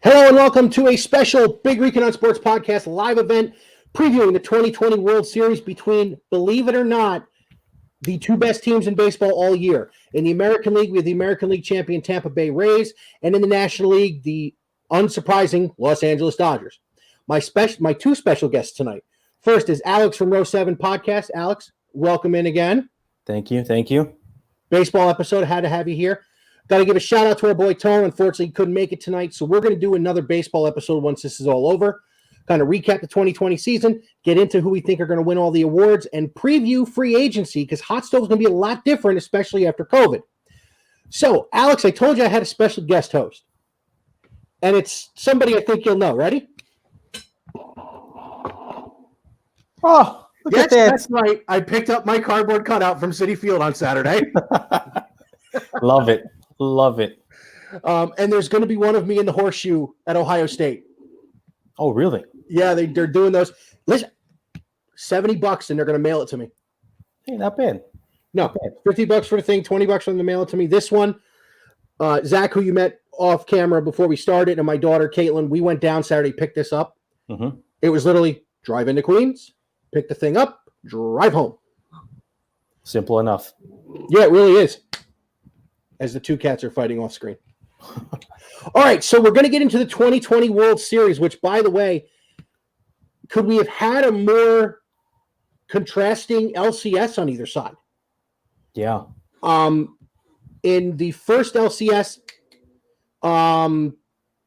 Hello and welcome to a special Big Recon on Sports podcast live event previewing the 2020 World Series between, believe it or not, the two best teams in baseball all year. In the American League, we have the American League champion Tampa Bay Rays, and in the National League, the unsurprising Los Angeles Dodgers. My two special guests tonight. First is Alex from Row 7 Podcast. Alex, welcome in again. Thank you. Baseball episode, had to have you here. Got to give a shout out to our boy Tone. Unfortunately, he couldn't make it tonight, so we're going to do another baseball episode once this is all over. Kind of recap the 2020 season, get into who we think are going to win all the awards, and preview free agency because Hot Stove is going to be a lot different, especially after COVID. So, Alex, I told you I had a special guest host, and it's somebody I think you'll know. Ready? Oh, look at that. That's right. I picked up my cardboard cutout from Citi Field on Saturday. Love it. And there's going to be one of me in the horseshoe at Ohio State. Oh, really? Yeah, they're doing those. Listen, $70 and they're going to mail it to me. Hey, not bad. No, $50 for the thing, $20 for them to mail it to me. This one, Zach, who you met off camera before we started, and my daughter, Caitlin, we went down Saturday, picked this up. Mm-hmm. It was literally drive into Queens, pick the thing up, drive home. Simple enough. Yeah, it really is. As the two cats are fighting off screen. All right, so we're going to get into the 2020 World Series, which, by the way, could we have had a more contrasting LCS on either side? Yeah. In the first LCS,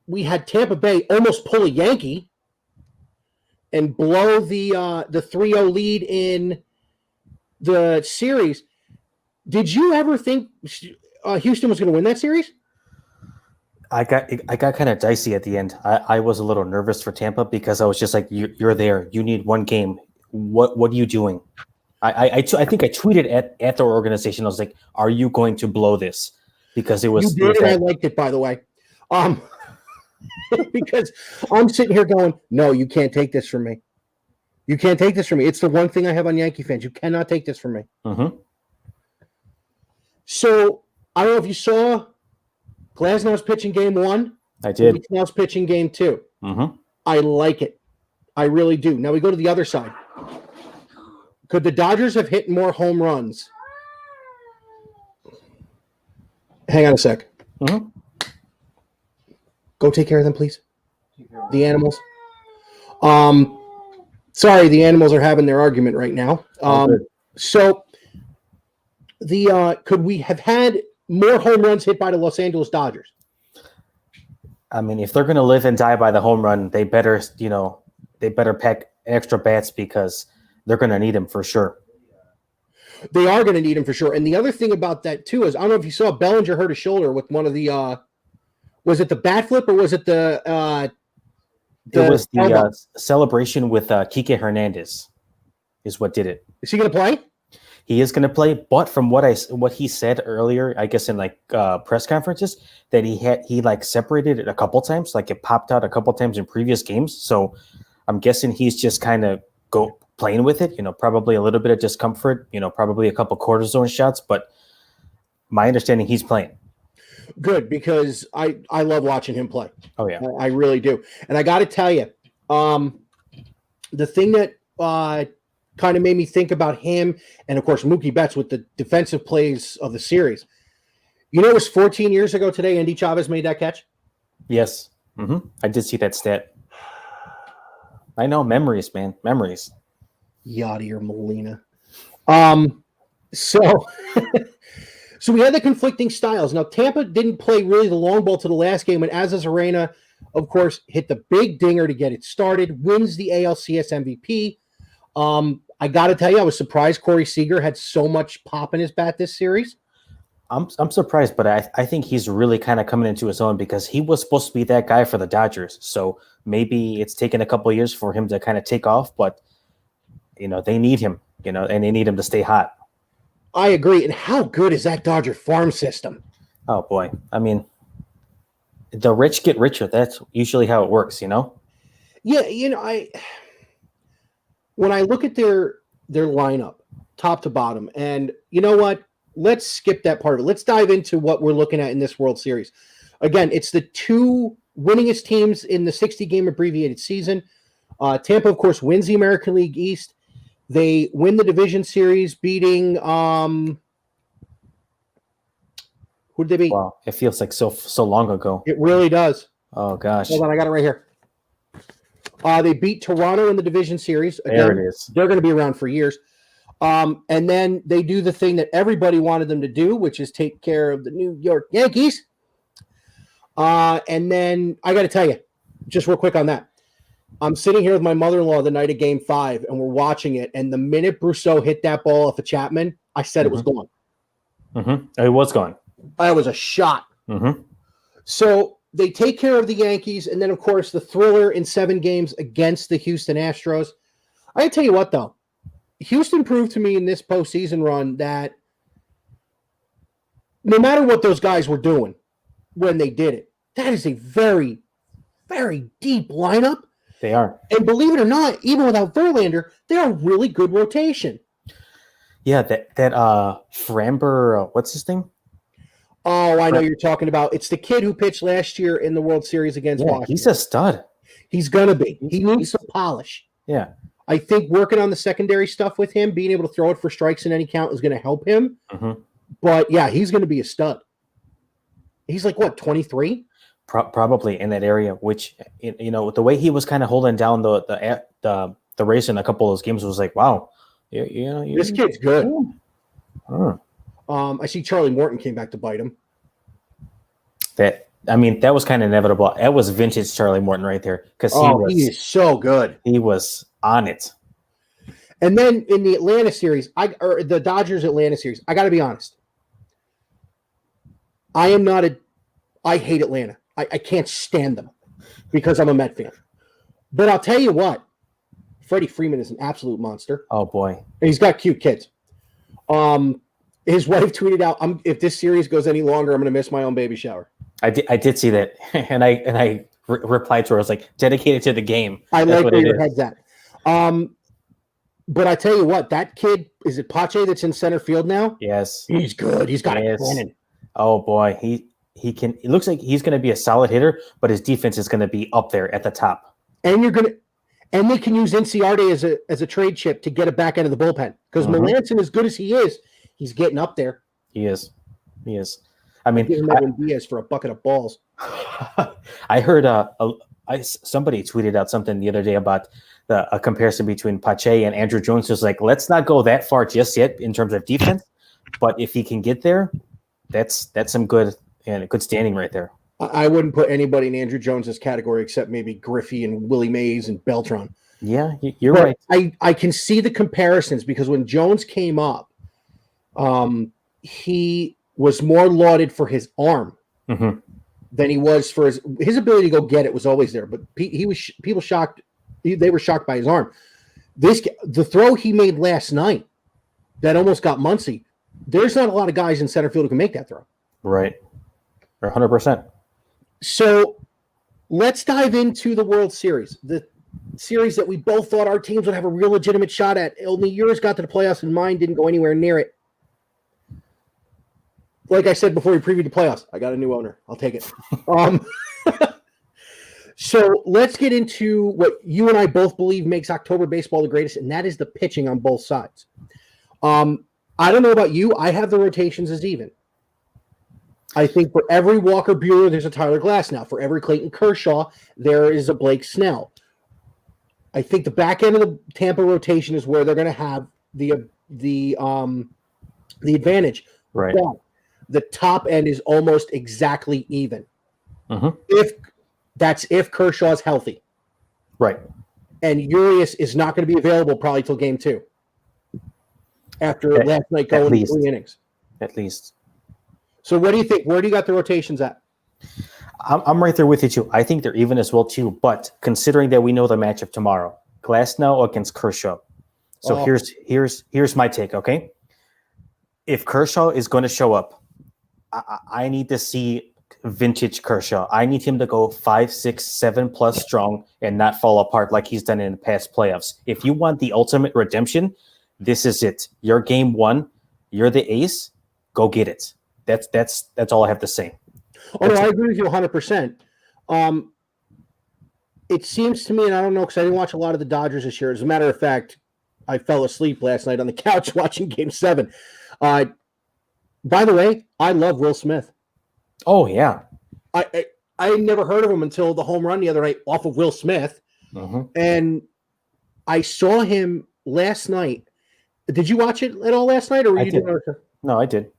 we had Tampa Bay almost pull a Yankee and blow the 3-0 lead in the series. Did you ever think Houston was going to win that series? I got kind of dicey at the end. I was a little nervous for Tampa because I was just like, you're there. You need one game. What are you doing? I think I tweeted at the organization. I was like, are you going to blow this? Because it was. You did, and I liked it, by the way. Because I'm sitting here going, no, you can't take this from me. You can't take this from me. It's the one thing I have on Yankee fans. You cannot take this from me. Mm-hmm. So I don't know if you saw Glasnow's pitching game 1. I did. Glasnow's pitching game 2. Mm-hmm. I like it. I really do. Now we go to the other side. Could the Dodgers have hit more home runs? Hang on a sec. Mm-hmm. Go take care of them, please. The animals. Sorry, the animals are having their argument right now. So could we have had more home runs hit by the Los Angeles Dodgers? I mean, if they're going to live and die by the home run, they better pack extra bats because they're going to need them for sure. They are going to need them for sure. And the other thing about that too is, I don't know if you saw, Bellinger hurt his shoulder with one of the was it the bat flip or was it the it was the celebration with Kiki Hernandez is what did it. Is he going to play? He is going to play, but from what he said earlier, I guess in press conferences, that he separated it a couple times, like it popped out a couple times in previous games. So I'm guessing he's just kind of playing with it. Probably a little bit of discomfort. Probably a couple cortisone shots, but my understanding he's playing. Good, because I love watching him play. Oh yeah, I really do. And I got to tell you, the thing that kind of made me think about him, and of course Mookie Betts with the defensive plays of the series. It was 14 years ago today Andy Chavez made that catch? Yes. Mm-hmm. I did see that stat. I know, memories, man. Memories. Yadier Molina. So we had the conflicting styles. Now, Tampa didn't play really the long ball to the last game, and Arena, of course, hit the big dinger to get it started, wins the ALCS MVP. I got to tell you, I was surprised Corey Seeger had so much pop in his bat this series. I'm surprised, but I think he's really kind of coming into his own because he was supposed to be that guy for the Dodgers. So maybe it's taken a couple of years for him to kind of take off, but they need him, and they need him to stay hot. I agree. And how good is that Dodger farm system? Oh boy. I mean, the rich get richer. That's usually how it works, Yeah, when I look at their lineup, top to bottom, and you know what? Let's skip that part of it. Let's dive into what we're looking at in this World Series. Again, it's the two winningest teams in the 60-game abbreviated season. Tampa, of course, wins the American League East. They win the division series, beating who did they beat? Wow, it feels like so long ago. It really does. Oh gosh. Hold on, I got it right here. They beat Toronto in the division series. Again, There it is. They're going to be around for years. And then they do the thing that everybody wanted them to do, which is take care of the New York Yankees. And then I got to tell you, just real quick on that. I'm sitting here with my mother-in-law the night of Game 5, and we're watching it. And the minute Brousseau hit that ball off of Chapman, I said it was gone. It was gone. That was a shot. Mm-hmm. So they take care of the Yankees, and then, of course, the thriller in 7 games against the Houston Astros. I got to tell you what, though. Houston proved to me in this postseason run that no matter what those guys were doing when they did it, that is a very, very deep lineup. They are. And believe it or not, even without Verlander, they're a really good rotation. Yeah, that Framber, what's his name? Oh, I know you're talking about. It's the kid who pitched last year in the World Series against Washington. He's a stud. He's going to be. He needs some polish. Yeah. I think working on the secondary stuff with him, being able to throw it for strikes in any count is going to help him. Mm-hmm. But, yeah, he's going to be a stud. He's like, what, 23? Probably in that area, which, you know, the way he was kind of holding down the race in a couple of those games was like, wow. This kid's good. Oh. I see Charlie Morton came back to bite him. That was kind of inevitable. That was vintage Charlie Morton right there. Because he is so good. He was on it. And then in the Atlanta series, the Dodgers Atlanta series, I got to be honest. I hate Atlanta. I can't stand them because I'm a Met fan. But I'll tell you what, Freddie Freeman is an absolute monster. Oh boy, and he's got cute kids. His wife tweeted out, "If this series goes any longer, I'm going to miss my own baby shower." I did see that, and I replied to her. I was like, "Dedicated to the game." I like where your head's at. But I tell you what, that kid, is it Pache that's in center field now? Yes, he's good. He's got a cannon. Oh boy, he can. It looks like he's going to be a solid hitter, but his defense is going to be up there at the top. And they can use Inciarte as a trade chip to get it back out of the bullpen because Melanson, as good as he is, he's getting up there. He is. I mean, Diaz for a bucket of balls. I heard somebody tweeted out something the other day about a comparison between Pache and Andrew Jones. Just like, let's not go that far just yet in terms of defense, but if he can get there, that's some good standing right there. I wouldn't put anybody in Andrew Jones's category except maybe Griffey and Willie Mays and Beltran. Yeah, you're right. I can see the comparisons because when Jones came up, he was more lauded for his arm than he was for his ability to go get it was always there. But people shocked. They were shocked by his arm. The throw he made last night that almost got Muncy. There's not a lot of guys in center field who can make that throw. Right. 100%. So let's dive into the World Series. The series that we both thought our teams would have a real legitimate shot at. Only yours got to the playoffs and mine didn't go anywhere near it. Like I said before we previewed the playoffs, I got a new owner. I'll take it. So let's get into what you and I both believe makes October baseball the greatest, and that is the pitching on both sides. I don't know about you. I have the rotations as even. I think for every Walker Buehler, there's a Tyler Glasnow. For every Clayton Kershaw, there is a Blake Snell. I think the back end of the Tampa rotation is where they're going to have the advantage. Right. But the top end is almost exactly even. If Kershaw's healthy. Right. And Urias is not going to be available probably till game 2. After last night going 3 innings. At least. So what do you think? Where do you got the rotations at? I'm right there with you too. I think they're even as well too. But considering that we know the matchup tomorrow, Glasnow against Kershaw. So here's my take. Okay, if Kershaw is going to show up, I need to see vintage Kershaw. I need him to go 5, 6, 7+ strong and not fall apart like he's done in the past playoffs. If you want the ultimate redemption, this is it. You're game 1. You're the ace. Go get it. That's all I have to say. I agree with you 100%. It seems to me, and I don't know because I didn't watch a lot of the Dodgers this year. As a matter of fact, I fell asleep last night on the couch watching Game 7. By the way, I love Will Smith. Oh, yeah. I never heard of him until the home run the other night off of Will Smith. And I saw him last night. Did you watch it at all last night? Or were you doing it? No, I did.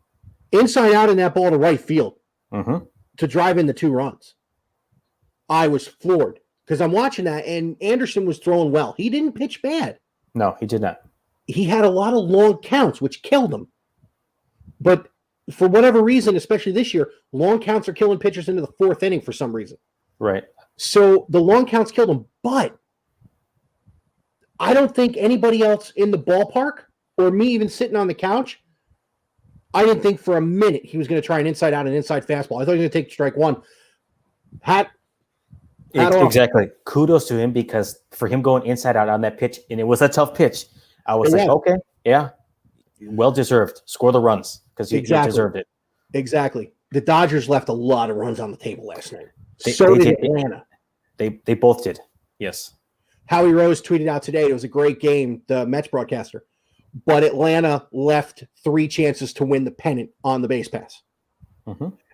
Inside out in that ball to right field to drive in the 2 runs. I was floored because I'm watching that, and Anderson was throwing well. He didn't pitch bad. No, he did not. He had a lot of long counts, which killed him. But for whatever reason, especially this year, long counts are killing pitchers into the 4th inning for some reason. Right. So the long counts killed him. But I don't think anybody else in the ballpark or me even sitting on the couch, I didn't think for a minute he was going to try an inside out and inside fastball. I thought he was going to take strike 1. Exactly. Kudos to him because for him going inside out on that pitch, and it was a tough pitch, I was okay, yeah, well deserved. Score the runs because he deserved it. Exactly. The Dodgers left a lot of runs on the table last night. So did Atlanta. They both did. Yes. Howie Rose tweeted out today, it was a great game, the Mets broadcaster, but Atlanta left 3 chances to win the pennant on the base pass.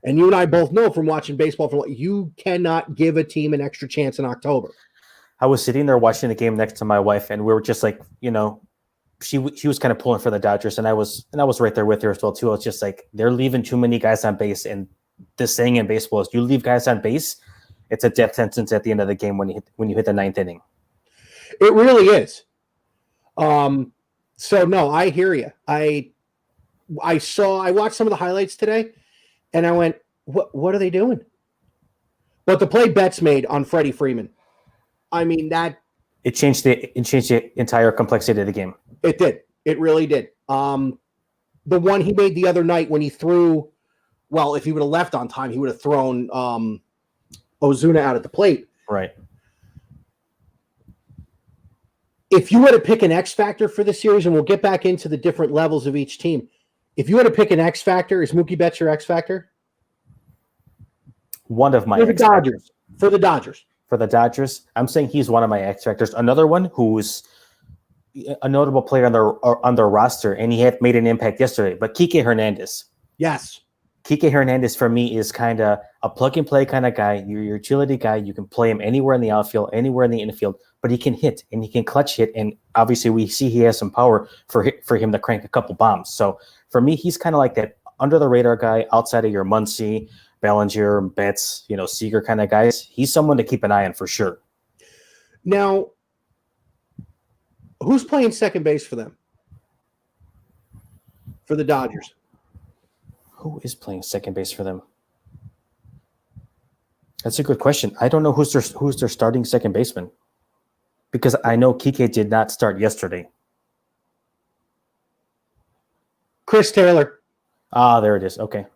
And you and I both know from watching baseball, you cannot give a team an extra chance in October. I was sitting there watching the game next to my wife, and we were just like, she was kind of pulling for the Dodgers, and I was right there with her as well too. I was just like, they're leaving too many guys on base, and the saying in baseball is, you leave guys on base, it's a death sentence at the end of the game when you hit the 9th inning. It really is. So no, I hear you. I watched some of the highlights today, and I went, what are they doing? But the play Betts made on Freddie Freeman, I mean, that it changed the entire complexity of the game. It did. It really did. The one he made the other night when he threw, well, if he would have left on time, he would have thrown Ozuna out at the plate. Right. If you were to pick an X factor for the series, and we'll get back into the different levels of each team, if you were to pick an X factor, is Mookie Betts your X factor? One of my for the Dodgers. For the Dodgers. For the Dodgers, I'm saying he's one of my X factors. Another one who's a notable player on their roster, and he had made an impact yesterday. But Kiki Hernandez. Yes. Kiki Hernandez for me is kind of a plug and play kind of guy. You're your utility guy. You can play him anywhere in the outfield, anywhere in the infield, but he can hit and he can clutch hit. And obviously, we see he has some power for him to crank a couple bombs. So for me, he's kind of like that under the radar guy outside of your Muncy, Bellinger, Betts, Seeger kind of guys. He's someone to keep an eye on for sure. Now, who's playing second base for them? For the Dodgers? Who is playing second base for them? That's a good question. I don't know who's their starting second baseman, because I know Kike did not start yesterday. Chris Taylor. Ah, there it is. Okay.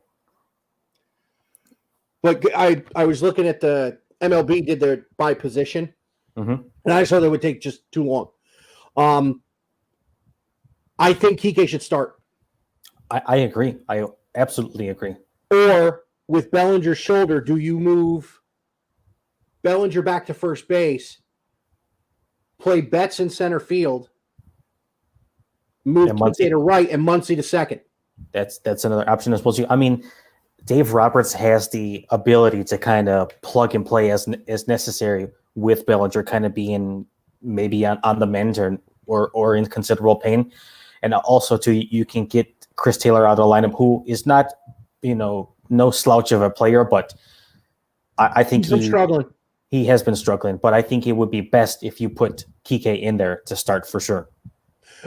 But I was looking at the MLB did their by position, and I saw that would take just too long. I think Kike should start. I agree. I absolutely agree. Or with Bellinger's shoulder, do you move Bellinger back to first base, play Betts in center field, move Kike to right, and Muncy to second? That's another option as well. I mean, Dave Roberts has the ability to kind of plug and play as necessary with Bellinger kind of being maybe on the mend or in considerable pain. And also, you can get Chris Taylor out of the lineup, who is not, no slouch of a player, but I think he's been struggling. He has been struggling, but I think it would be best if you put Kike in there to start for sure.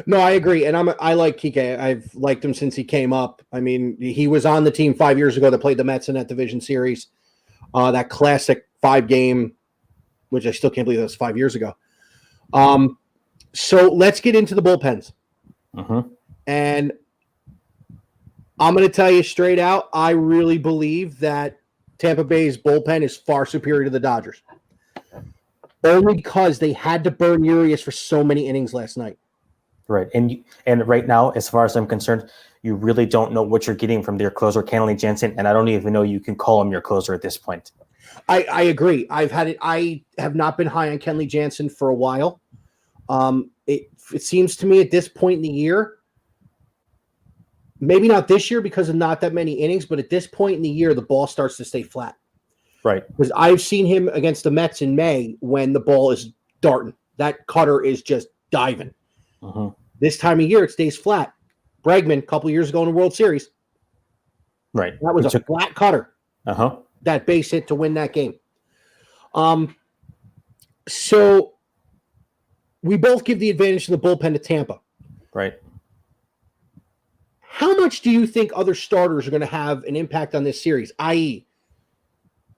No, I agree, and I like Kike. I've liked him since he came up. I mean, he was on the team 5 years ago that played the Mets in that division series, that classic 5-game, which I still can't believe that was 5 years ago. So let's get into the bullpens. And I'm going to tell you straight out, I really believe that Tampa Bay's bullpen is far superior to the Dodgers. Only because they had to burn Urias for so many innings last night. Right. And right now, as far as I'm concerned, you really don't know what you're getting from their closer, Kenley Jensen, and I don't even know you can call him your closer at this point. I agree. I have not been high on Kenley Jansen for a while. It seems to me at this point in the year, maybe not this year because of not that many innings, but at this point in the year, the ball starts to stay flat. Right. Because I've seen him against the Mets in May when the ball is darting. That cutter is just diving. Uh-huh. This time of year, it stays flat. Bregman, a couple of years ago in the World Series. Right. That was a flat cutter. Uh-huh. That base hit to win that game. So we both give the advantage to the bullpen to Tampa. Right. How much do you think other starters are going to have an impact on this series, i.e.,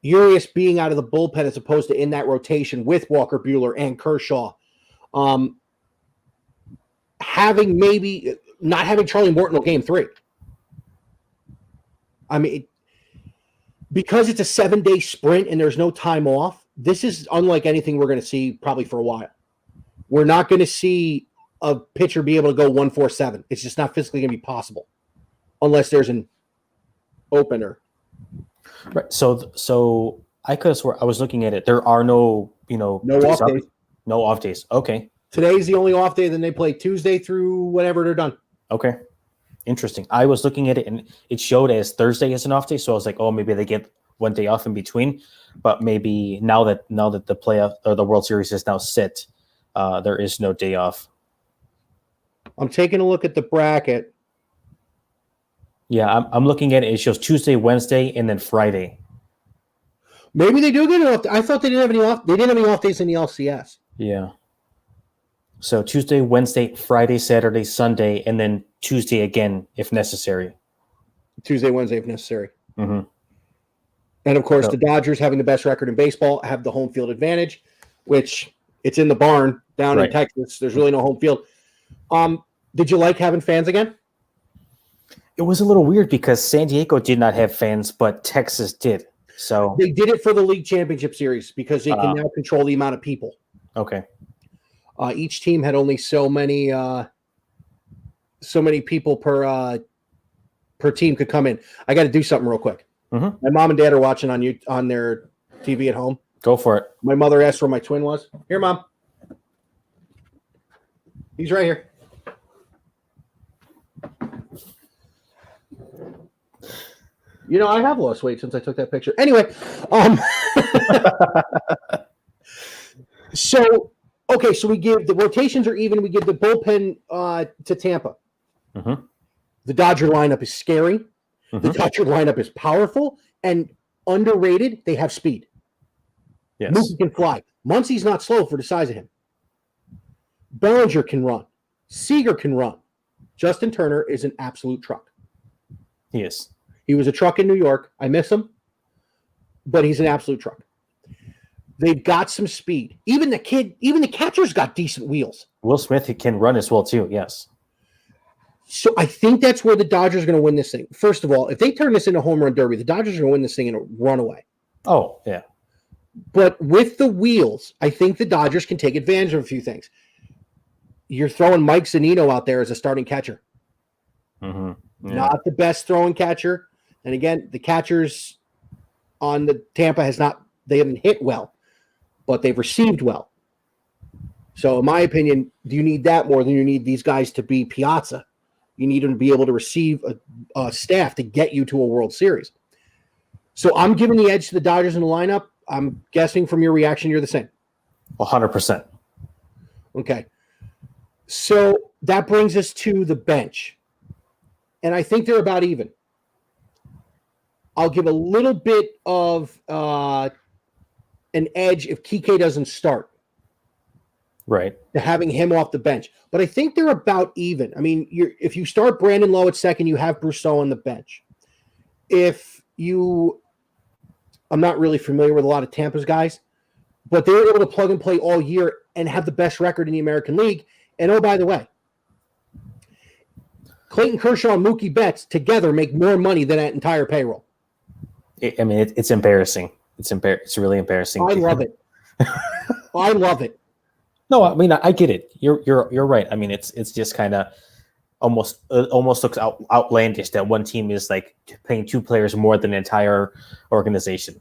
Urias being out of the bullpen as opposed to in that rotation with Walker Buehler and Kershaw? Having maybe not having Charlie Morton on game 3. I mean, because it's a 7-day sprint and there's no time off, this is unlike anything we're going to see probably for a while. We're not going to see a pitcher be able to go 1-4-7. It's just not physically going to be possible unless there's an opener. Right. So I could have swore I was looking at it. There are no off days. No off days. Okay. Today's the only off day. Then they play Tuesday through whenever they're done. Okay. Interesting. I was looking at it and it showed as Thursday as an off day. So I was like, oh, maybe they get one day off in between. But maybe now that the playoff or the World Series is now set, there is no day off. I'm taking a look at the bracket. Yeah, I'm looking at it. It shows Tuesday, Wednesday, and then Friday. Maybe they do get an off. I thought they didn't have any off. They didn't have any off days in the LCS. Yeah. So Tuesday, Wednesday, Friday, Saturday, Sunday, and then Tuesday again if necessary. Tuesday, Wednesday if necessary. Mm-hmm. And of course, the Dodgers, having the best record in baseball, have the home field advantage, which it's in the barn down in Texas. There's really no home field. Did you like having fans again? It was a little weird because San Diego did not have fans, but Texas did. So they did it for the league championship series because they can now control the amount of people. Okay. Each team had only so many people per team could come in. I got to do something real quick. Mm-hmm. My mom and dad are watching on their TV at home. Go for it. My mother asked where my twin was. Here, Mom. He's right here. I have lost weight since I took that picture. Anyway, so we give the rotations are even. We give the bullpen to Tampa. Mm-hmm. The Dodger lineup is scary. Mm-hmm. The Dodger lineup is powerful and underrated. They have speed. Yes. Mookie can fly. Muncie's not slow for the size of him. Bellinger can run. Seeger can run. Justin Turner is an absolute truck. He is. He was a truck in New York. I miss him, but he's an absolute truck. They've got some speed. Even the catcher's got decent wheels. Will Smith can run as well too. Yes. So I think that's where the Dodgers are going to win this thing. First of all, if they turn this into a home run derby, the Dodgers are going to win this thing in a runaway. Oh, yeah. But with the wheels, I think the Dodgers can take advantage of a few things. You're throwing Mike Zunino out there as a starting catcher. Mm-hmm. Yeah. Not the best throwing catcher. And again, the catchers on the Tampa they haven't hit well, but they've received well. So in my opinion, do you need that more than you need these guys to be Piazza? You need them to be able to receive a staff to get you to a World Series. So I'm giving the edge to the Dodgers in the lineup. I'm guessing from your reaction, you're the same. 100%. Okay. So that brings us to the bench. And I think they're about even. I'll give a little bit of an edge if Kike doesn't start. Right. To having him off the bench. But I think they're about even. I mean, if you start Brandon Lowe at second, you have Brousseau on the bench. I'm not really familiar with a lot of Tampa's guys, but they were able to plug and play all year and have the best record in the American League. And oh, by the way, Clayton Kershaw and Mookie Betts together make more money than that entire payroll. It's embarrassing. It's really embarrassing. I love it. I love it. No, I mean I get it. You're right. I mean it's just kind of almost looks outlandish that one team is like paying two players more than the entire organization.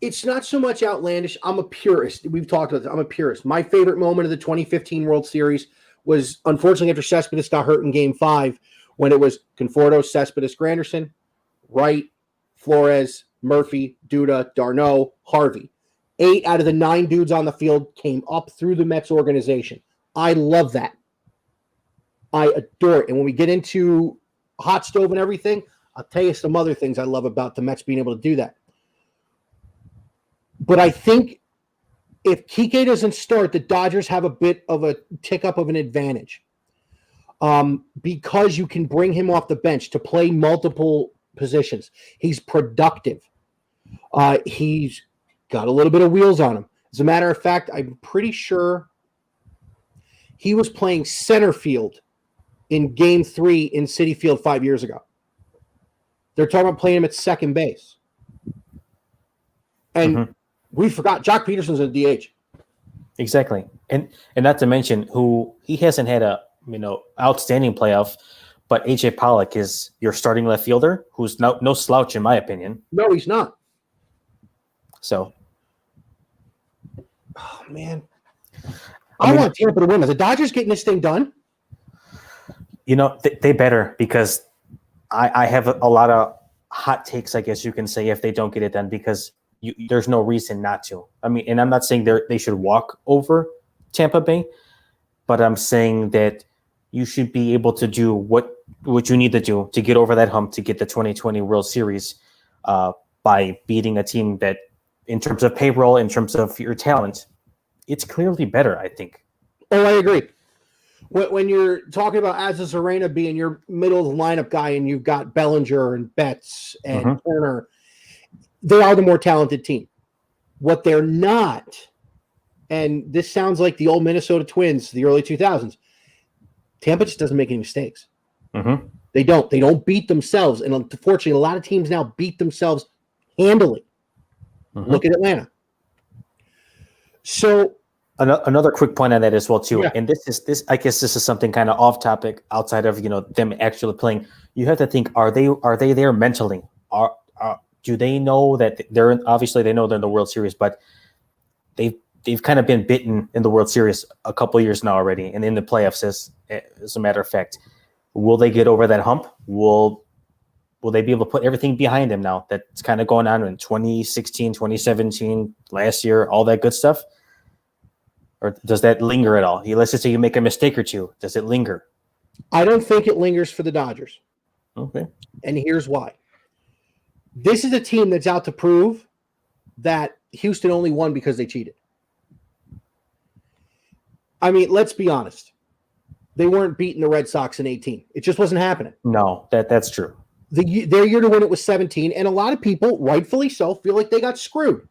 It's not so much outlandish. I'm a purist. We've talked about this. I'm a purist. My favorite moment of the 2015 World Series was, unfortunately, after Cespedes got hurt in Game 5, when it was Conforto, Cespedes, Granderson, Wright, Flores, Murphy, Duda, d'Arnaud, Harvey. 8 out of the 9 dudes on the field came up through the Mets organization. I love that. I adore it. And when we get into hot stove and everything, I'll tell you some other things I love about the Mets being able to do that. But I think if Kike doesn't start, the Dodgers have a bit of a tick up of an advantage because you can bring him off the bench to play multiple positions. He's productive. He's got a little bit of wheels on him. As a matter of fact, I'm pretty sure he was playing center field in Game 3 in Citi Field 5 years ago. They're talking about playing him at second base. And we forgot Jock Peterson's a DH. Exactly. And not to mention who he hasn't had a outstanding playoff, but AJ Pollock is your starting left fielder, who's no slouch in my opinion. No, he's not. So, oh man, I want Tampa to win. Are the Dodgers getting this thing done? They better, because I have a lot of hot takes, I guess you can say, if they don't get it done, because there's no reason not to. I mean, and I'm not saying they should walk over Tampa Bay, but I'm saying that you should be able to do what you need to do to get over that hump to get the 2020 World Series by beating a team that, in terms of payroll, in terms of your talent, it's clearly better, I think. Oh, I agree. When you're talking about Arozarena being your middle of the lineup guy and you've got Bellinger and Betts and Turner, they are the more talented team. What they're not, and this sounds like the old Minnesota Twins, the early 2000s, Tampa just doesn't make any mistakes. They don't. They don't beat themselves. And unfortunately, a lot of teams now beat themselves handily. Look at Atlanta. So another quick point on that as well too, and this I guess this is something kind of off topic outside of them actually playing. You have to think: are they there mentally? Do they know that they're obviously they know they're in the World Series, but they've kind of been bitten in the World Series a couple of years now already, and in the playoffs as a matter of fact. Will they get over that hump? Will they be able to put everything behind them now that's kind of going on in 2016, 2017, last year, all that good stuff? Or does that linger at all? Let's just say you make a mistake or two. Does it linger? I don't think it lingers for the Dodgers. Okay. And here's why. This is a team that's out to prove that Houston only won because they cheated. I mean, let's be honest. They weren't beating the Red Sox in 18. It just wasn't happening. No, that's true. Their year to win it was 17, and a lot of people, rightfully so, feel like they got screwed.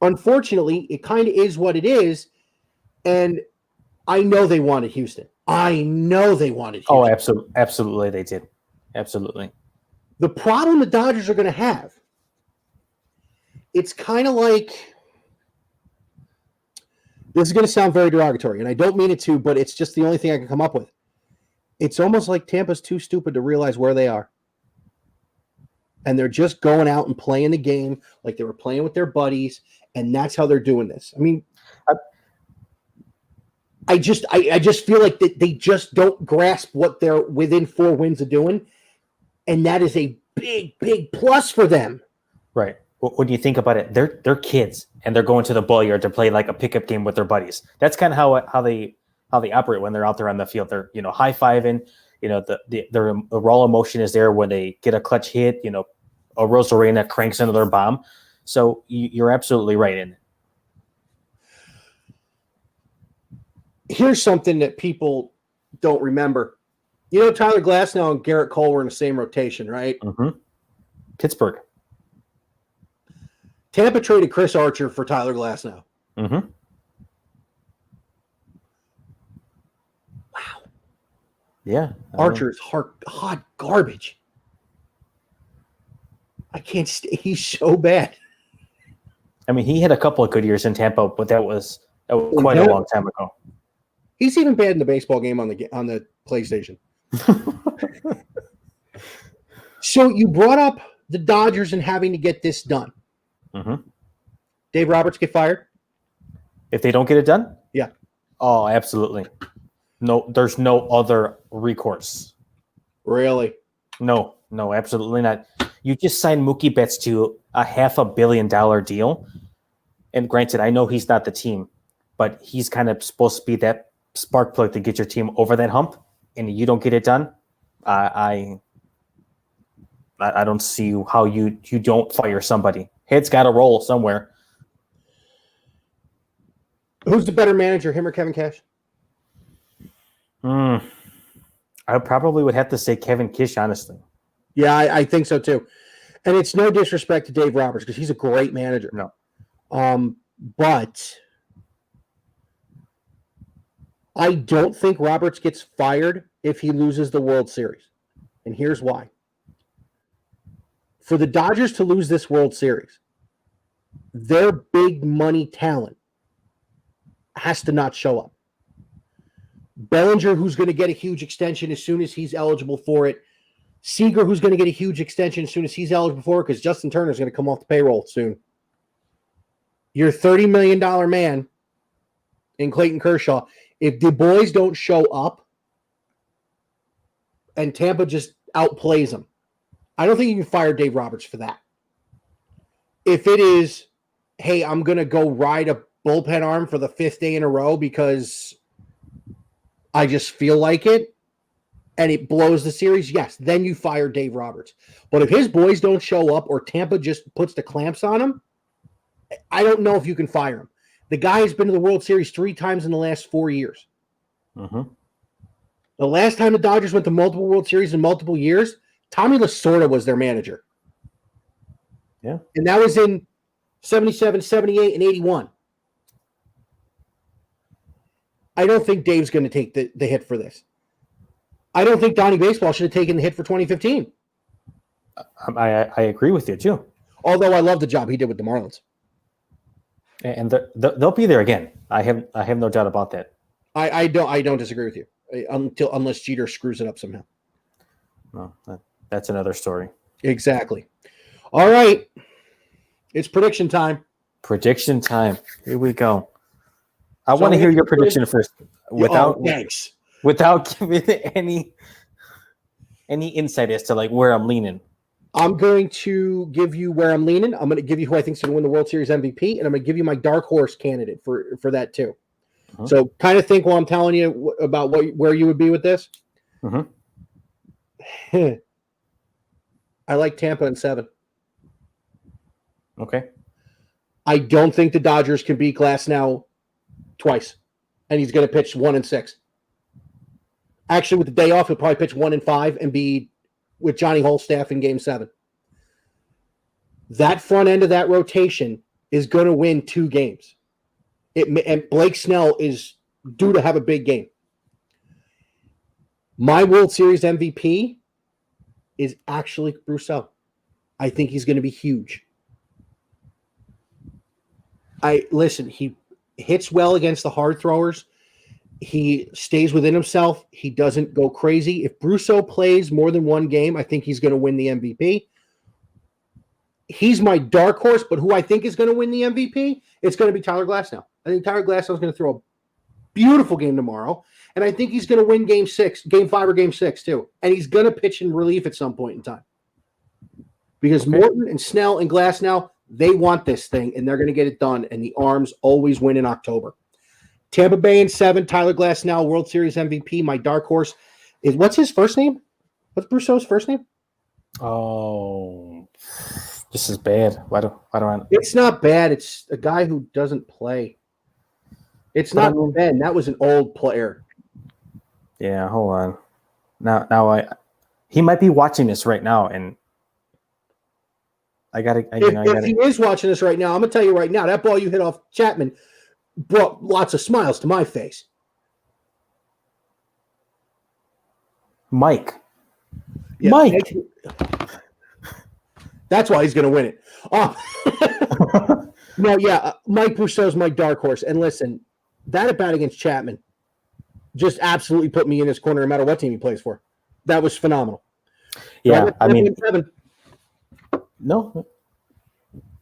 Unfortunately, it kind of is what it is, and I know they wanted Houston. Oh, absolutely they did. Absolutely. The problem the Dodgers are going to have, it's kind of like, this is going to sound very derogatory, and I don't mean it to, but it's just the only thing I can come up with. It's almost like Tampa's too stupid to realize where they are. And they're just going out and playing the game like they were playing with their buddies, and that's how they're doing this. I mean, I just feel like they just don't grasp what they're within 4 wins of doing, and that is a big, big plus for them. Right. When you think about it, they're kids, and they're going to the ball yard to play like a pickup game with their buddies. That's kind of how they operate when they're out there on the field. They're high fiving. Their raw emotion is there when they get a clutch hit. Arozarena cranks another bomb. So you're absolutely right in it. Here's something that people don't remember. Tyler Glasnow and Garrett Cole were in the same rotation, right? Pittsburgh. Tampa traded Chris Archer for Tyler Glasnow. Wow. Yeah. Archer's hot garbage. I can't he's so bad. I mean, he had a couple of good years in Tampa, but that was quite a long time ago. He's even bad in the baseball game on the PlayStation. So you brought up the Dodgers and having to get this done. Mm-hmm. Dave Roberts get fired? If they don't get it done? Yeah. Oh, absolutely. No, there's no other recourse. Really? No, absolutely not. You just signed Mookie Betts to a $500 million deal. And granted, I know he's not the team, but he's kind of supposed to be that spark plug to get your team over that hump. And you don't get it done. I don't see how you don't fire somebody. Head's got to roll somewhere. Who's the better manager, him or Kevin Cash? I probably would have to say Kevin Kish, honestly. Yeah, I think so too. And it's no disrespect to Dave Roberts because he's a great manager. No. But I don't think Roberts gets fired if he loses the World Series. And here's why. For the Dodgers to lose this World Series, their big money talent has to not show up. Bellinger, who's going to get a huge extension as soon as he's eligible for it. Seeger, who's going to get a huge extension as soon as he's eligible for it because Justin Turner is going to come off the payroll soon. Your $30 million man in Clayton Kershaw, if the boys don't show up and Tampa just outplays them, I don't think you can fire Dave Roberts for that. If it is, hey, I'm going to go ride a bullpen arm for the 5th day in a row because I just feel like it, and it blows the series, yes, then you fire Dave Roberts. But if his boys don't show up or Tampa just puts the clamps on him, I don't know if you can fire him. The guy has been to the World Series 3 times in the last 4 years. Mm-hmm. The last time the Dodgers went to multiple World Series in multiple years, Tommy Lasorda was their manager. Yeah. And that was in 77, 78, and 81. I don't think Dave's going to take the hit for this. I don't think Donnie Baseball should have taken the hit for 2015. I agree with you, too. Although I love the job he did with the Marlins. And they'll be there again. I have no doubt about that. I don't disagree with you unless Jeter screws it up somehow. No, that's another story. Exactly. All right. It's prediction time. Prediction time. Here we go. I want to hear your prediction first, without giving any insight as to like where I'm leaning. I'm going to give you where I'm leaning. I'm going to give you who I think is going to win the World Series MVP, and I'm going to give you my dark horse candidate for that too. Uh-huh. So kind of think while I'm telling you about where you would be with this. Uh-huh. I like Tampa in 7. Okay. I don't think the Dodgers can beat Glasnow twice, and he's going to pitch 1 and 6. Actually, with the day off, he'll probably pitch 1 and 5 and be with Johnny Holstaff in Game 7. That front end of that rotation is going to win 2 games. And Blake Snell is due to have a big game. My World Series MVP is actually Brusseau. I think he's going to be huge. He hits well against the hard throwers. He stays within himself. He doesn't go crazy. If Brusseau plays more than 1 game, I think he's going to win the MVP. He's my dark horse, but who I think is going to win the MVP, it's going to be Tyler Glasnow. I think Tyler Glasnow is going to throw a beautiful game tomorrow, and I think he's going to win Game 5 or Game 6 too. And he's going to pitch in relief at some point in time. Because Morton and Snell and Glasnow, they want this thing, and they're going to get it done, and the arms always win in October. Tampa Bay in 7, Tyler Glasnow, World Series MVP. My dark horse is, what's his first name? What's Brusseau's first name? Oh, this is bad. Why do I? It's not bad. It's a guy who doesn't play. It's not Ben. That was an old player. Yeah, hold on. Now he might be watching this right now, and If he is watching this right now, I'm gonna tell you right now, that ball you hit off Chapman brought lots of smiles to my face. Mike. Yeah, Mike. That's why he's going to win it. Mike Brusseau's my dark horse. And listen, that at bat against Chapman just absolutely put me in his corner no matter what team he plays for. That was phenomenal. Yeah, I mean, no.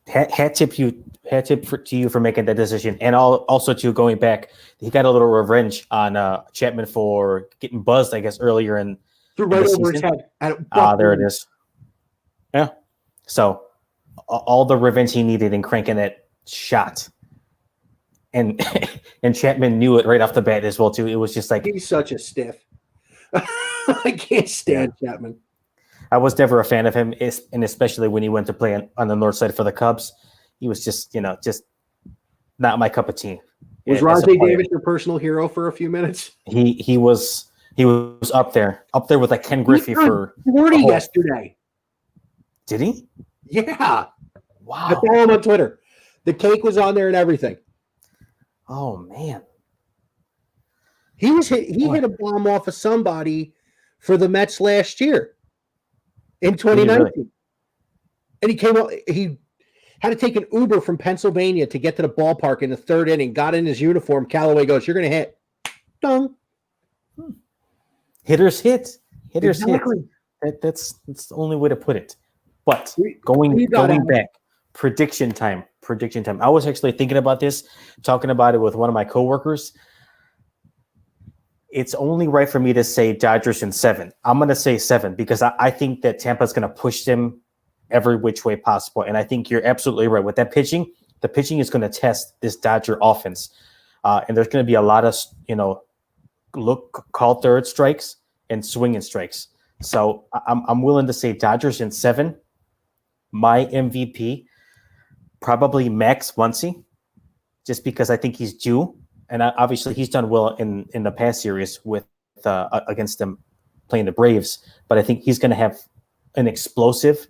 hat tip to you for making that decision, and also to going back. He got a little revenge on Chapman for getting buzzed, I guess, earlier in Threw the right over his season. head. There it is. Yeah. So all the revenge he needed in cranking that shot, and and Chapman knew it right off the bat as well too. It was just like, he's such a stiff. I can't stand Chapman. I was never a fan of him, and especially when he went to play on the north side for the Cubs, he was just not my cup of tea. Was Rajay Davis your personal hero for a few minutes? He was up there with like Ken Griffey for 40 yesterday. Did he? Yeah. Wow. I follow him on Twitter. The cake was on there and everything. Oh man. He hit a bomb off of somebody for the Mets last year in 2019. Really? And he came out, he had to take an Uber from Pennsylvania to get to the ballpark in the third inning, got in his uniform. Callaway goes, "You're going to hit." Dong. Hitters hit. Hitters hit. That's the only way to put it. But going back, prediction time. I was actually thinking about this, talking about it with one of my coworkers. It's only right for me to say Dodgers in 7. I'm going to say 7 because I think that Tampa's going to push them every which way possible. And I think you're absolutely right. With that pitching, the pitching is going to test this Dodger offense. And there's going to be a lot of, call third strikes and swinging strikes. So I'm willing to say Dodgers in 7. My MVP, probably Max Muncy, just because I think he's due. And obviously he's done well in the past series with against them playing the Braves. But I think he's going to have an explosive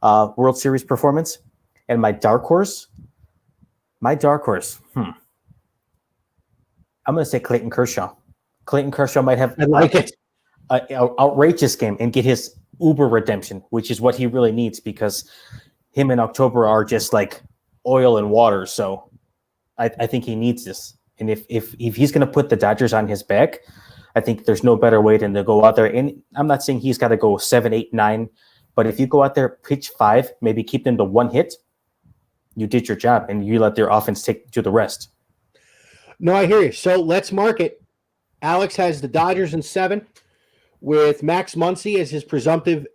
World Series performance. And my dark horse, I'm going to say Clayton Kershaw. Clayton Kershaw might have an outrageous game and get his Uber redemption, which is what he really needs because him in October are just like oil and water. So I think he needs this. And if he's going to put the Dodgers on his back, I think there's no better way than to go out there. And I'm not saying he's got to go 7, 8, 9, but if you go out there, pitch 5, maybe keep them to 1 hit, you did your job and you let their offense take to the rest. No, I hear you. So let's mark it. Alex has the Dodgers in 7 with Max Muncy as his presumptive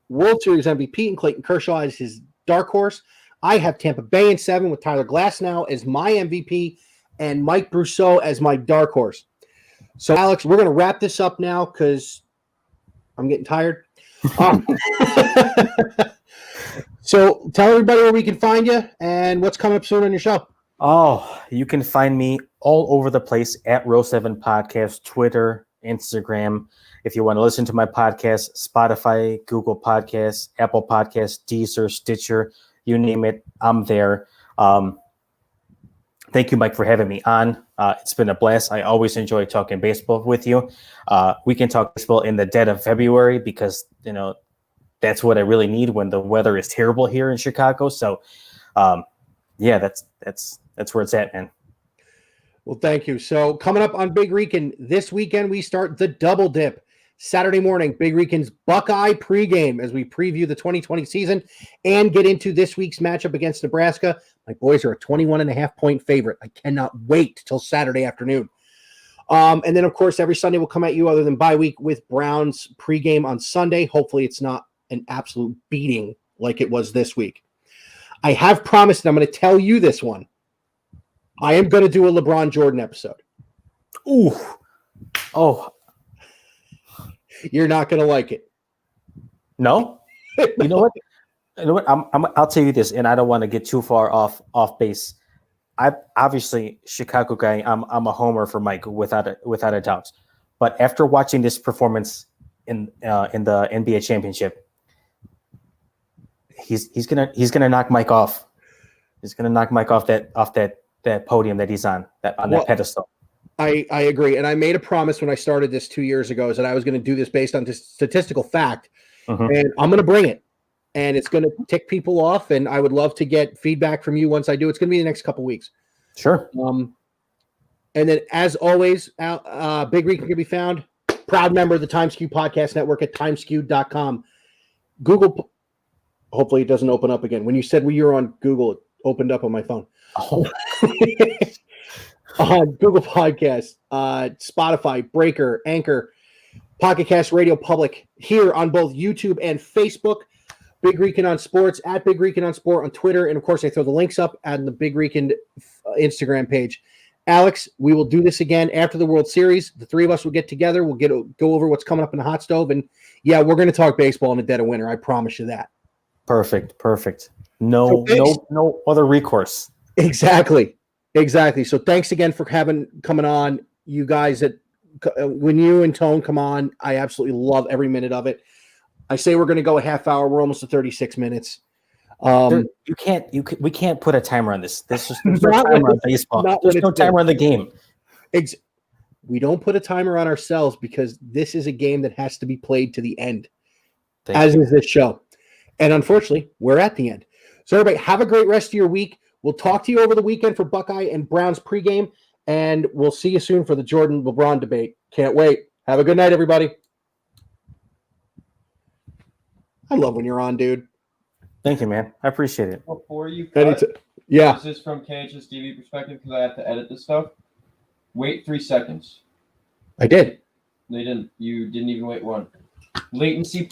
World Series MVP and Clayton Kershaw as his dark horse. I have Tampa Bay in 7 with Tyler Glasnow as my MVP and Mike Brousseau as my dark horse. So, Alex, we're going to wrap this up now because I'm getting tired. So tell everybody where we can find you and what's coming up soon on your show. Oh, you can find me all over the place at Row 7 Podcast, Twitter, Instagram. If you want to listen to my podcast, Spotify, Google Podcasts, Apple Podcasts, Deezer, Stitcher, you name it, I'm there. Thank you, Mike, for having me on. It's been a blast. I always enjoy talking baseball with you. We can talk baseball in the dead of February because, that's what I really need when the weather is terrible here in Chicago. So, that's where it's at, man. Well, thank you. So coming up on Big Rican this weekend, we start the Double Dip. Saturday morning, Big Rican's Buckeye pregame as we preview the 2020 season and get into this week's matchup against Nebraska. My boys are a 21.5-point favorite. I cannot wait till Saturday afternoon. And then, of course, every Sunday will come at you other than bye week with Browns pregame on Sunday. Hopefully it's not an absolute beating like it was this week. I have promised, and I'm going to tell you this one. I am going to do a LeBron Jordan episode. Ooh. Oh. You're not going to like it. No? You know what? I'll tell you this, and I don't want to get too far off base. I'm obviously Chicago guy. I'm a homer for Mike without a doubt. But after watching this performance in the NBA championship, he's gonna knock Mike off. He's gonna knock Mike off that podium that he's on that pedestal. I agree. And I made a promise when I started this 2 years ago is that I was going to do this based on this statistical fact. And I'm going to bring it. And it's going to tick people off. And I would love to get feedback from you once I do. It's going to be the next couple weeks. Sure. And then, as always, Big Rican can be found. Proud member of the TimesQ Podcast Network at timesq.com. Google. Hopefully it doesn't open up again. When you said we were on Google, it opened up on my phone. Oh. On Google Podcasts, Spotify, Breaker, Anchor, Pocket Cast, Radio Public, here on both YouTube and Facebook. Big Rican on Sports, at Big Rican on Sport on Twitter. And, of course, I throw the links up at the Big Rican Instagram page. Alex, we will do this again after the World Series. The three of us will get together. We'll go over what's coming up in the hot stove. And, yeah, we're going to talk baseball in the dead of winter. I promise you that. Perfect. No other recourse. Exactly. So thanks again for coming on. You guys, when you and Tone come on, I absolutely love every minute of it. I say we're going to go a half hour. We're almost at 36 minutes. We can't put a timer on this. There's no timer on baseball. There's no timer on the game. We don't put a timer on ourselves because this is a game that has to be played to the end, as is this show. And unfortunately, we're at the end. So everybody, have a great rest of your week. We'll talk to you over the weekend for Buckeye and Browns pregame, and we'll see you soon for the Jordan-LeBron debate. Can't wait. Have a good night, everybody. I love when you're on, dude. Thank you, man. I appreciate it. Before you cut, yeah. This is from KHS TV perspective because I have to edit this stuff. Wait 3 seconds. I did. You didn't even wait one. Latency